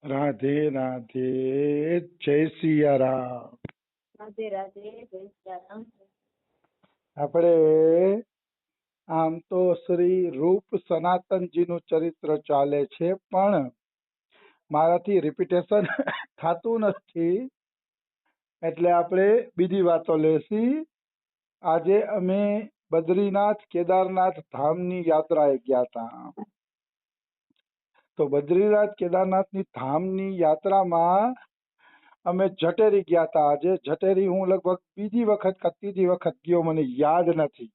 રાધે રાધે, જય સિયારામ. રાધે રાધે, જય સિયારામ. આપણે આમ તો શ્રી રૂપ સનાતનજીનું ચરિત્ર ચાલે છે, પણ મારાથી રિપીટેશન થતું નથી, એટલે આપણે બીજી વાતો લેશી. આજે અમે બદ્રીનાથ કેદારનાથ ધામની યાત્રાએ ગયા હતા. તો બદ્રીનાથ કેદારનાથની ધામની યાત્રામાં અમે જટેરી ગયા હતા. આજે જટેરી હું લગભગ બીજી વખત કે ત્રીજી વખત ગયો, મને યાદ નથી.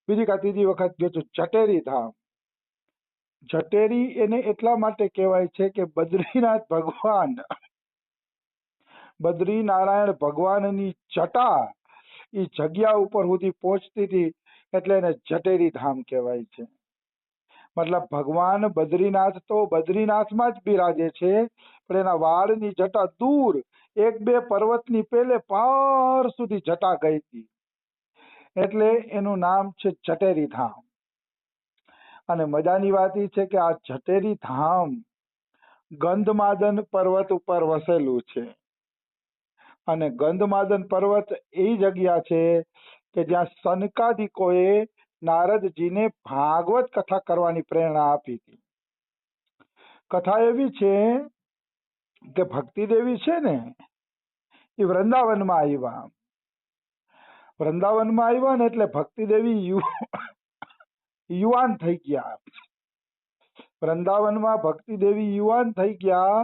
બીજી કે ત્રીજી વખત ગયો છું જટેરી ધામ. જટેરી એને એટલા માટે કહેવાય છે કે બદ્રીનાથ ભગવાન, બદ્રીનારાયણ ભગવાનની જટા એ જગ્યા ઉપર સુધી પહોંચતી હતી, એટલે એને જટેરી ધામ કહેવાય છે. મતલબ ભગવાન બદ્રીનાથ તો બદ્રીનાથમાં જ બિરાજે છે, પણ એના વાળની જટા દૂર એક બે પર્વતની પેલે પાર સુધી જટા ગઈ હતી, એટલે એનું નામ છે જટેરી ધામ. અને મજાની વાત એ છે કે આ જટેરી ધામ ગંધમાદન પર્વત ઉપર વસેલું છે. અને ગંધમાદન પર્વત એ જગ્યા છે કે જ્યાં સનકાદિકોએ નારદજીને ભાગવત કથા કરવાની પ્રેરણા આપી હતી. કથા એવી છે કે ભક્તિ દેવી છે ને, એ વૃંદાવનમાં આવ્યા. વૃંદાવનમાં આવ્યા ને એટલે ભક્તિ દેવી યુવાન થઈ ગયા. વૃંદાવનમાં ભક્તિ દેવી યુવાન થઈ ગયા,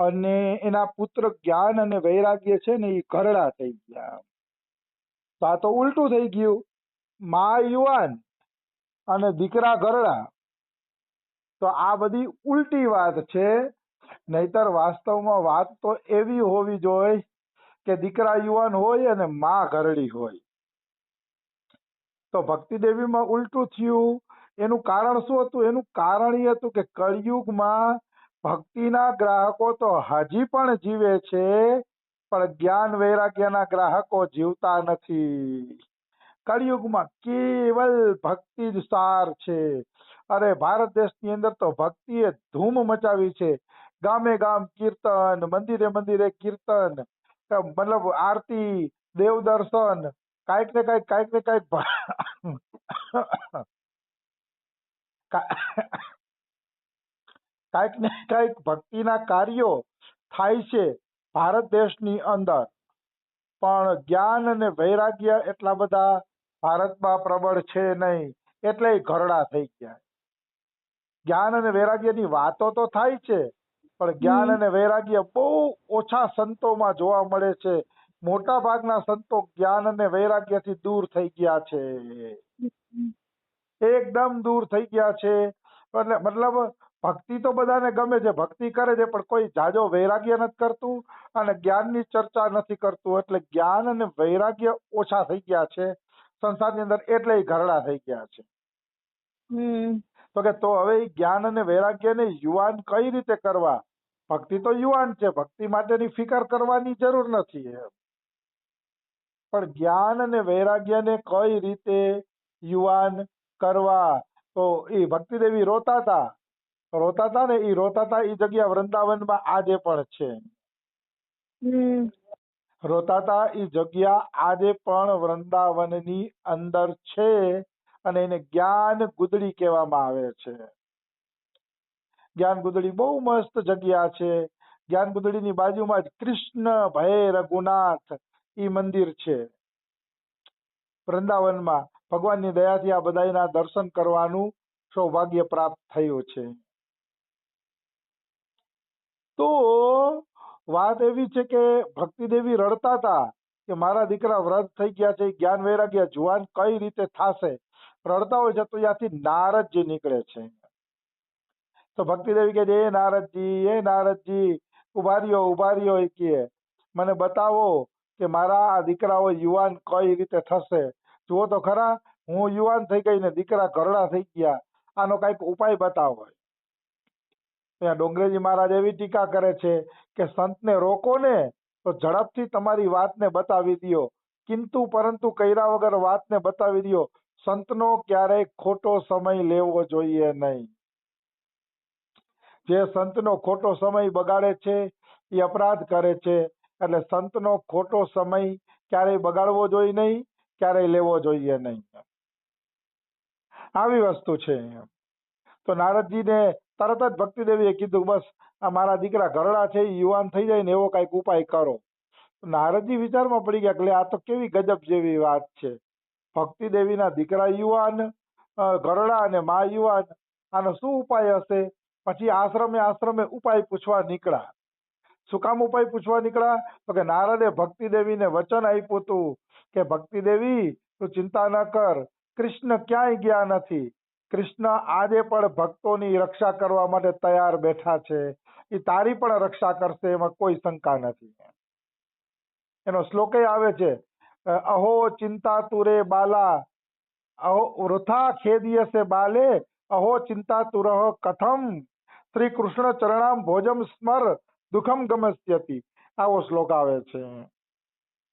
અને એના પુત્ર જ્ઞાન અને વૈરાગ્ય છે ને એ ઘરડા થઈ ગયા. તો આ તો ઉલટું થઈ ગયું, માં યુવાન અને દીકરા ઘરડા. તો આ બધી ઉલટી વાત છે. નહીતર વાસ્તવમાં વાત તો એવી હોવી જોઈએ કે દીકરા યુવાન હોય અને માં ઘરડી હોય. તો ભક્તિ દેવીમાં ઉલટું થયું. એનું કારણ શું હતું? એનું કારણ એ હતું કે કળિયુગમાં ભક્તિના ગ્રાહકો તો હજી પણ જીવે છે, પણ જ્ઞાન વૈરાગ્યના ગ્રાહકો જીવતા નથી. કળિયુગમાં કેવલ ભક્તિ જ સાર છે. અરે ભારત દેશની અંદર તો ભક્તિએ ધૂમ મચાવી છે. ગામે ગામ કીર્તન, મંદિરે મંદિરે કીર્તન, મતલબ આરતી, દેવ દર્શન, કાંઈક ને કાંઈક કાંઈક ને કાંઈક ભક્તિના કાર્યો થાય છે ભારત દેશની અંદર. પણ જ્ઞાન અને વૈરાગ્ય એટલા બધા ભારતમાં પ્રબળ છે નહીં, એટલે ઘરડા થઈ ગયા. જ્ઞાન અને વૈરાગ્યની વાતો તો થાય છે, પણ જ્ઞાન અને વૈરાગ્ય બહુ ઓછા સંતોમાં જોવા મળે છે. મોટા ભાગના સંતો જ્ઞાન અને વૈરાગ્યથી દૂર થઈ ગયા છે, એકદમ દૂર થઈ ગયા છે. એટલે મતલબ ભક્તિ તો બધાને ગમે છે, ભક્તિ કરે છે, પણ કોઈ જાજો વૈરાગ્ય નથી કરતું અને જ્ઞાનની ચર્ચા નથી કરતું. એટલે જ્ઞાન અને વૈરાગ્ય ઓછા થઈ ગયા છે સંસારની અંદર, એટલે ઘરડા થઈ ગયા છે. તો કે તો હવે જ્ઞાન અને વૈરાગ્યને યુવાન કઈ રીતે કરવા? ભક્તિ તો યુવાન છે, ભક્તિ માટેની ફિકર કરવાની જરૂર નથી, પણ જ્ઞાન અને વૈરાગ્યને કઈ રીતે યુવાન કરવા? તો એ ભક્તિ દેવી રોતા હતા ને, એ રોતા હતા એ જગ્યા વૃંદાવનમાં આજે પણ છે. રોતા હતા એ જગ્યા આજે પણ વૃંદાવનની અંદર છે, અને એને જ્ઞાન ગુદડી કહેવામાં આવે છે. જ્ઞાન ગુદડી બહુ મસ્ત જગ્યા છે. જ્ઞાન ગુદડીની બાજુમાં જ કૃષ્ણ ભય રઘુનાથ ઈ મંદિર છે વૃંદાવનમાં. ભગવાનની દયાથી આ બધાના દર્શન કરવાનું સૌભાગ્ય પ્રાપ્ત થયું છે. તો વાત એવી છે કે ભક્તિ દેવી રડતા હતા કે મારા દીકરા વ્રત થઈ ગયા છે, જ્ઞાન વૈરાગ્ય જુવાન કઈ રીતે થાશે. રડતા હોય છે તો ત્યાંથી નારદજી નીકળે છે. તો ભક્તિ દેવી કે એ નારદજી ઉભા રહ્યો કે મને બતાવો કે મારા આ દીકરાઓ યુવાન કઈ રીતે થશે. જુઓ તો ખરા, હું યુવાન થઈ ગઈ ને દીકરા ઘરડા થઈ ગયા, આનો કઈક ઉપાય બતાવો. ત્યાં ડોંગરેજી મહારાજ એવી ટીકા કરે છે કે સંતને રોકો ને તો ઝડપથી તમારી વાતને બતાવી દો, કિંતુ પરંતુ કર્યા વગર વાતને બતાવી દો. સંતનો ક્યારેય ખોટો સમય લેવો જોઈએ નહીં. જે સંતનો ખોટો સમય બગાડે છે એ અપરાધ કરે છે. એટલે સંતનો ખોટો સમય ક્યારેય બગાડવો જોઈએ નહીં, ક્યારેય લેવો જોઈએ નહીં. આવી વસ્તુ છે. તો નારદજીને તરત જ ભક્તિદેવીએ કીધું, બસ આ મારા દીકરા ઘરડા છે, ઈ યુવાન થઈ જાય ને એવો કાંઈક ઉપાય કરો. નારદજી વિચારમાં પડી ગયા કે લે, આ તો કેવી ગજબ જેવી વાત છે. ભક્તિદેવીના દીકરા યુવાન, ઘરડા અને મા યુવાન, આનો શું ઉપાય હશે? પછી આશ્રમે ઉપાય પૂછવા નીકળ્યા. શું કામ ઉપાય પૂછવા નીકળ્યા? તો કે નારદે ભક્તિદેવીને વચન આપ્યું હતું કે ભક્તિદેવી તું ચિંતા ન કર, કૃષ્ણ ક્યાંય ગયા નથી. કૃષ્ણ આજે પણ ભક્તોની રક્ષા કરવા માટે તૈયાર બેઠા છે. એ તારી પણ રક્ષા કરશે, એમાં કોઈ શંકા નથી. એનો શ્લોક આવે છે, અહો ચિંતા તુરે બાલા, અહો વૃથા ખેદિયસે બાલે, અહો ચિંતા તુરહ કથમ, શ્રી કૃષ્ણ ચરણામ ભોજમ સ્મર દુઃખમ ગમસ્યતિ. આવો શ્લોક આવે છે.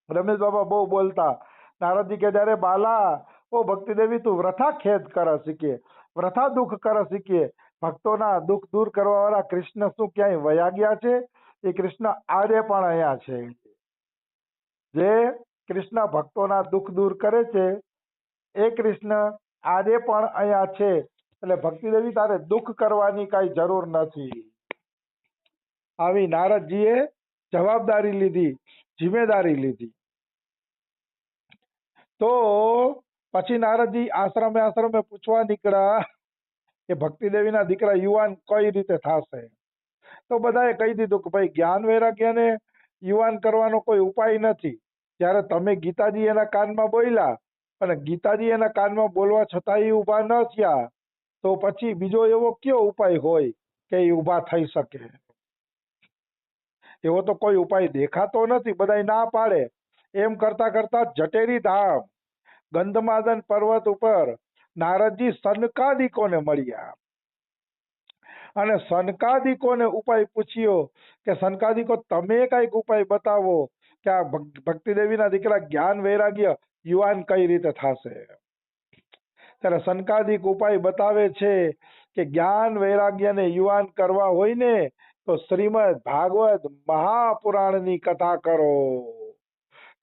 રમેશ બાબા બહુ બોલતા. નારદજી કે જ્યારે બાલા, ઓ ભક્તિદેવી તું વ્રથા ખેદ કર શીખીએ, વ્રથા દુઃખ કર શીખીએ. ભક્તોના દુઃખ દૂર કરવા વાળા કૃષ્ણ શું ક્યાંય વયા ગયા છે? એ કૃષ્ણ આજે પણ અહીંયા છે. જે કૃષ્ણ ભક્તોના દુઃખ દૂર કરે છે એ કૃષ્ણ આજે પણ અહીંયા છે. એટલે ભક્તિદેવી તારે દુઃખ કરવાની કઈ જરૂર નથી. આવી નારદજીએ જવાબદારી લીધી, જિમ્મેદારી લીધી. તો પછી નારદજી આશ્રમે પૂછવા નીકળ્યા કે ભક્તિદેવીના દીકરા યુવાન કઈ રીતે થશે? તો બધાએ કહી દીધું કે ભાઈ જ્ઞાન વૈરાગ્યને યુવાન કરવાનો કોઈ ઉપાય નથી. જ્યારે તમે ગીતાજી એના કાનમાં બોલ્યા અને ગીતાજી એના કાનમાં બોલવા છતાં એ ઊભા ન થયા, તો પછી બીજો એવો કયો ઉપાય હોય કે એ ઊભા થઈ શકે? એવો તો કોઈ ઉપાય દેખાતો નથી. બધાય ના પાડે. એમ કરતા કરતા જટેરી ધામ ગંધમાદન પર્વત ઉપર નારદજી સનકાદિકોને મળ્યા અને સનકાદિકોને ઉપાય પૂછ્યો કે સનકાદિકો તમે કઈક ઉપાય બતાવો કે આ ભક્તિદેવીના દીકરા જ્ઞાન વૈરાગ્ય યુવાન કઈ રીતે થશે? ત્યારે સનકાદિક ઉપાય બતાવે છે કે જ્ઞાન વૈરાગ્યને યુવાન કરવા હોય ને તો શ્રીમદ ભાગવત મહાપુરાણની કથા કરો.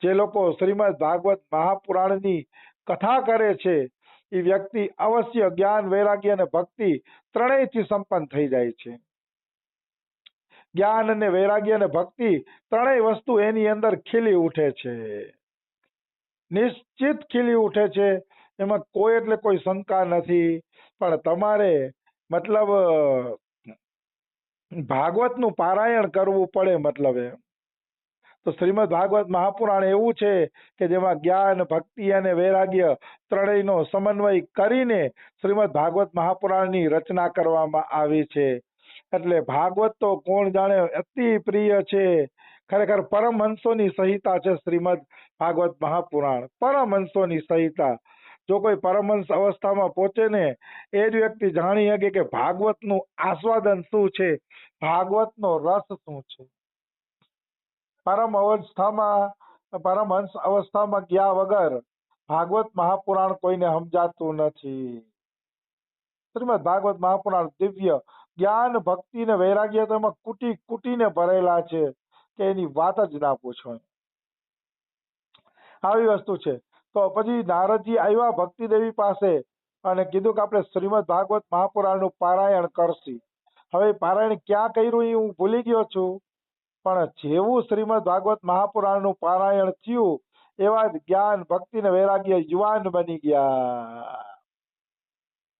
જે લોકો શ્રીમદ ભાગવત મહાપુરાણની કથા કરે છે એ વ્યક્તિ અવશ્ય જ્ઞાન વૈરાગ્ય અને ભક્તિ ત્રણેયથી સંપન્ન થઈ જાય છે. જ્ઞાન અને વૈરાગ્ય અને ભક્તિ ત્રણેય વસ્તુ એની અંદર ખીલી ઉઠે છે, નિશ્ચિત ખીલી ઉઠે છે. એમાં કોઈ એટલે કોઈ શંકા નથી. પણ તમારે મતલબ ભાગવતનું પારાયણ કરવું પડે. મતલબ એમ તો શ્રીમદ ભાગવત મહાપુરાણ એવું છે કે જેમાં જ્ઞાન, ભક્તિ અને વૈરાગ્ય ત્રણેયનો સમન્વય કરીને શ્રીમદ ભાગવત મહાપુરાણની રચના કરવામાં આવી છે. એટલે ભાગવત તો કોણ જાણે અતિ પ્રિય છે. ખરેખર પરમહંસોની સંહિતા છે શ્રીમદ ભાગવત મહાપુરાણ, પરમહંસોની સંહિતા. જો કોઈ પરમહંસ અવસ્થામાં પહોંચે ને એ જ વ્યક્તિ જાણી શકે કે ભાગવતનું આસ્વાદન શું છે, ભાગવતનો રસ શું છે. પરમહંસ અવસ્થામાં ગયા વગર ભાગવત મહાપુરાણ કોઈને સમજાતું નથી. શ્રીમદ ભાગવત મહાપુરાણ દિવ્ય જ્ઞાન, ભક્તિ ને વૈરાગ્ય તો એમાં કુટી કુટીને ભરેલા છે કે એની વાત જ ના પૂછો. આવી વસ્તુ છે. તો પછી નારદજી આવ્યા ભક્તિદેવી પાસે અને કીધું કે આપણે શ્રીમદ ભાગવત મહાપુરાણનું પારાયણ કરશી. હવે પારાયણ ક્યાં કર્યું એ હું ભૂલી ગયો છું, પણ જેવું શ્રીમદ ભાગવત મહાપુરાણનું પારાયણ થયું એવા જ જ્ઞાન, ભક્તિ ને વૈરાગ્ય યુવાન બની ગયા.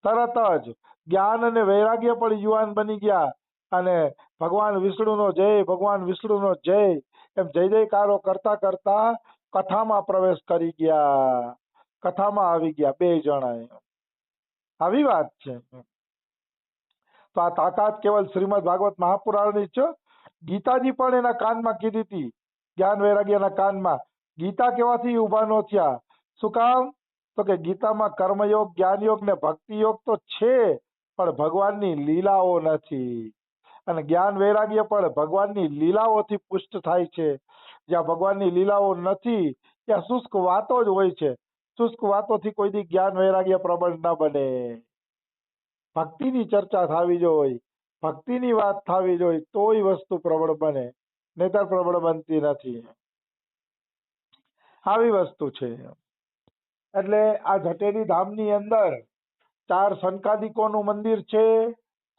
તરત જ જ્ઞાન અને વૈરાગ્ય પણ યુવાન બની ગયા અને ભગવાન વિષ્ણુનો જય, ભગવાન વિષ્ણુનો જય એમ જય જયકારો કરતા કરતા કથામાં પ્રવેશ કરી ગયા, કથામાં આવી ગયા બે જણા. આવી વાત છે. તો આ તાકાત કેવલ શ્રીમદ ભાગવત મહાપુરાણની છે. ગીતાજી પણ એના કાનમાં કીધી હતી, જ્ઞાન વૈરાગ્યના કાનમાં. ગીતા કેવાથી ઉભા ન થયા? શું કામ? તો કે ગીતામાં કર્મયોગ, જ્ઞાનયોગ ને ભક્તિયોગ તો છે પણ ભગવાનની લીલાઓ નથી. અને જ્ઞાન વૈરાગ્ય પણ ભગવાનની લીલાઓથી પુષ્ટ થાય છે. જ્યાં ભગવાનની લીલાઓ નથી ત્યાં શુષ્ક વાતો જ હોય છે. શુષ્ક વાતોથી કોઈ દી જ્ઞાન વૈરાગ્ય પ્રબળ ન બને. ભક્તિની ચર્ચા થવી જોઈએ, ભક્તિની વાત થવી જોઈએ તોય વસ્તુ પ્રબળ બને, નહીતર પ્રબળ બનતી નથી. આવી વસ્તુ છે. એટલે આ જટેરી ધામની અંદર 4 સનકાદિકોનું મંદિર છે.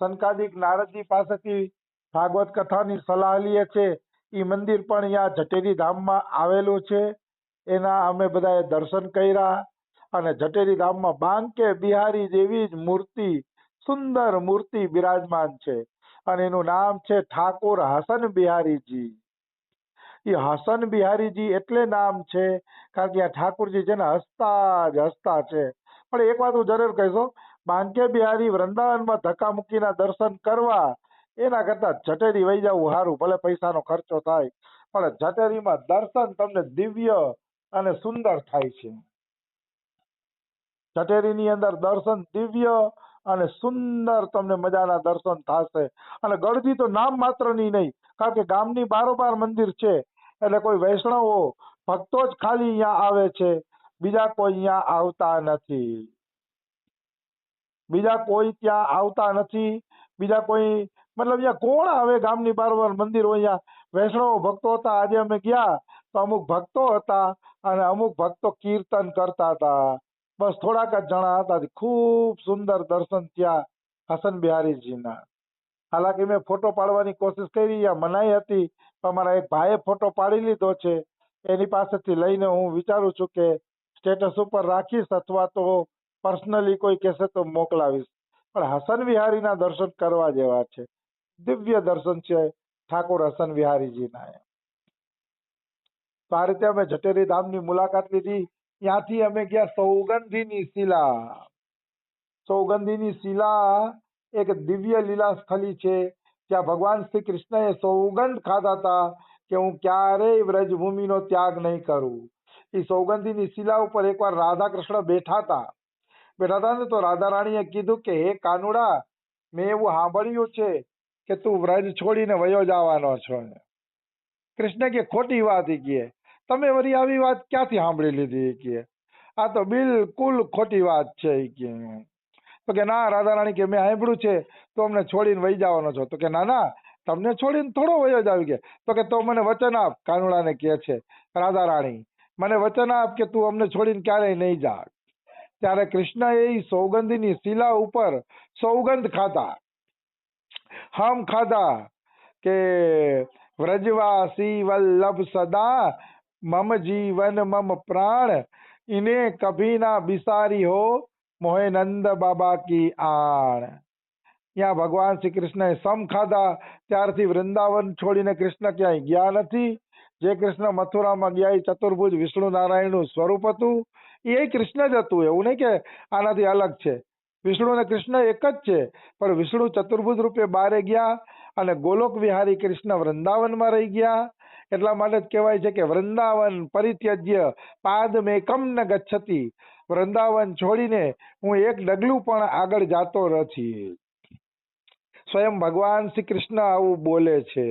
સનકાદિક નારદજી પાસેથી ભાગવત કથાની સલાહ લે છે. એ મંદિર પણ અહીંયા જટેરી ધામમાં આવેલું છે. એના અમે બધાએ દર્શન કર્યા. અને જટેરી ધામમાં બાંકે બિહારી જેવી જ મૂર્તિ, સુંદર મૂર્તિ બિરાજમાન છે. અને એનું નામ છે ઠાકોર હસન બિહારીજી. એ હસન બિહારીજી એટલે નામ છે કારણ કે આ ઠાકોરજી છે ને હસતા જ હસતા છે. પણ એક વાત હું જરૂર કહીશ, બાંકે બિહારી વૃંદાવનમાં ધક્કા મૂકીના દર્શન કરવા એના કરતા જટેરી વહી જવું સારું. ભલે પૈસાનો ખર્ચો થાય પણ જટેરીમાં દર્શન તમને દિવ્ય અને સુંદર થાય છે. જટેરીની અંદર દર્શન દિવ્ય અને સુંદર તમને મજાના દર્શન થશે. અને ગળદી તો નામ માત્રની નહીં, કારણ કે ગામની બારોબાર મંદિર છે. એટલે કોઈ વૈષ્ણવો ભક્તો જ ખાલી અહીંયા આવે છે, બીજા કોઈ અહીંયા આવતા નથી. બીજા કોઈ ત્યાં આવતા નથી. બીજા કોઈ મતલબ અહીંયા કોણ આવે? ગામની બારોબાર મંદિર હોય, અહીંયા વૈષ્ણવ ભક્તો હતા. આજે અમે ગયા તો અમુક ભક્તો હતા અને અમુક ભક્તો કીર્તન કરતા હતા. બસ થોડાક જ જણા હતા. ખૂબ સુંદર દર્શન થયા હસન બિહારીજીના. હાલાકી મેં ફોટો પાડવાની કોશિશ કરી, યા મનાઈ હતી, પણ મારા એક ભાઈએ ફોટો પાડી લીધો છે. એની પાસેથી લઈને હું વિચારું છું કે સ્ટેટસ ઉપર રાખીશ અથવા તો પર્સનલી કોઈ કહેશે તો મોકલાવીશ. પણ હસન વિહારીના દર્શન કરવા જેવા છે. દિવ્ય દર્શન છે ઠાકોર હસન વિહારીજીના. તો આ રીતે અમે જટેરી ધામની મુલાકાત લીધી. ત્યાંથી અમે ગયા સૌગંધીની શિલા. સૌગંધીની શિલા એક દિવ્ય લીલા સ્થળી છે. ત્યાં ભગવાન શ્રી કૃષ્ણએ સૌગંધ ખાધા હતા કે હું ક્યારેય વ્રજભૂમિનો ત્યાગ નહીં કરું. એ સૌગંધીની શિલા ઉપર એકવાર રાધા કૃષ્ણ બેઠા હતા ને તો રાધા રાણીએ કીધું કે હે કાનુડા, મેં એવું સાંભળ્યું છે કે તું વ્રજ છોડીને વયો જવાનો છો. કૃષ્ણ કે ખોટી વાત કહે, તમે વળી આવી વાત ક્યાંથી સાંભળી લીધી કે? આ તો બિલકુલ ખોટી વાત છે કે. તો કે ના રાધા રાણી કે મેં સાંભળ્યું છે તો અમને છોડીને વહી જવાનો છો. તો કે ના ના, તમને છોડીને થોડો વયો જ આવી કે. તો કે તો મને વચન આપ, કાનુડાને કહે છે રાધા રાણી, મને વચન આપ કે તું અમને છોડીને ક્યારેય નહીં જા. ત્યારે કૃષ્ણએ એ સૌગંધીની શિલા ઉપર સૌગંધ ખાધા, હમ ખાધા કે વ્રજવાસી વલ્લભ સદા મમ જીવન મમ પ્રાણ ઇને કભી ના બિસારી હો મોહે નંદ બાબા કી આણ. ત્યાં ભગવાન શ્રી કૃષ્ણએ સમ ખાધા. ત્યારથી વૃંદાવન છોડીને કૃષ્ણ ક્યાંય ગયા નથી. જે કૃષ્ણ મથુરામાં ગયા એ ચતુર્ભુજ વિષ્ણુ નારાયણનું સ્વરૂપ હતું. એ કૃષ્ણ જ હતું, એવું નહીં કે આનાથી અલગ છે. વિષ્ણુ અને કૃષ્ણ એક જ છે, પણ વિષ્ણુ ચતુર્ભુજ રૂપે બારે ગયા અને ગોલોક વિહારી કૃષ્ણ વૃંદાવનમાં રહી ગયા. એટલા માટે જ કહેવાય છે કે વૃંદાવન પરિત્યજ્ય પાદમેકમ ન ગચ્છતિ. વૃંદાવન છોડીને હું એક ડગલું પણ આગળ જાતો નથી. સ્વયં ભગવાન શ્રી કૃષ્ણ આવું બોલે છે.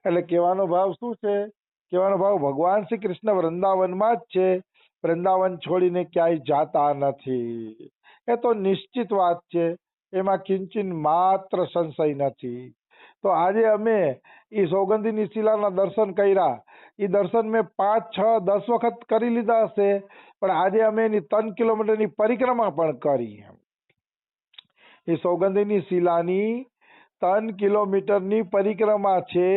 એટલે કહેવાનો ભાવ શું છે? કહેવાનો ભાવ ભગવાન શ્રી કૃષ્ણ વૃંદાવનમાં જ છે, વૃંદાવન છોડીને ક્યાંય જાતા નથી. એ તો નિશ્ચિત વાત છે, એમાં કિંચિન માત્ર સંશય નથી. તો આજે અમે એ સૌગંધીની શિલાના દર્શન કર્યા. એ દર્શન મેં 5, 6, 10 વખત કરી લીધા હશે, પણ આજે અમે એની 3 કિલોમીટરની પરિક્રમા પણ કરી. એ સૌગંધીની શિલાની 3 કિલોમીટરની પરિક્રમા છે,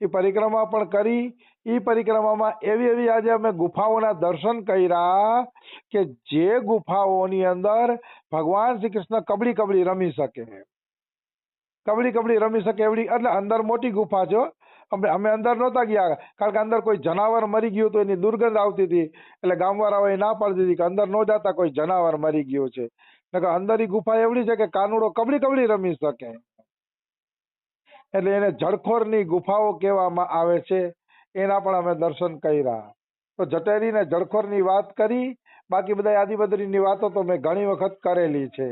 એ પરિક્રમા પણ કરી. એ પરિક્રમામાં એવી એવી આજે અમે ગુફાઓના દર્શન કર્યા કે જે ગુફાઓની અંદર ભગવાન શ્રી કૃષ્ણ કબડી કબડી રમી શકે. કબડી કબડી રમી શકે એવડી, એટલે અંદર મોટી ગુફા છે. અમે અંદર નહોતા ગયા કારણ કે અંદર કોઈ જનાવર મરી ગયું તો એની દુર્ગંધ આવતી હતી. એટલે ગામવાળાઓએ ના પાડી દીધી કે અંદર ન જતા, કોઈ જનાવર મરી ગયું છે. અંદર ની ગુફા એવડી છે કે કાનુડો કબડી કબડી રમી શકે. એટલે એને જળખોરની ગુફાઓ કહેવામાં આવે છે. એના પણ અમે દર્શન કર્યા. તો જટેરી ને જળખોરની વાત કરી. બાકી બધા આદિબદ્રીની વાતો તો મેં ઘણી વખત કરેલી છે.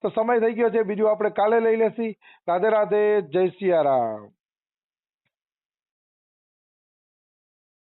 તો સમય થઈ ગયો છે, બીજું આપણે કાલે લઈ લેશી. રાધે રાધે, જય સિયારામ.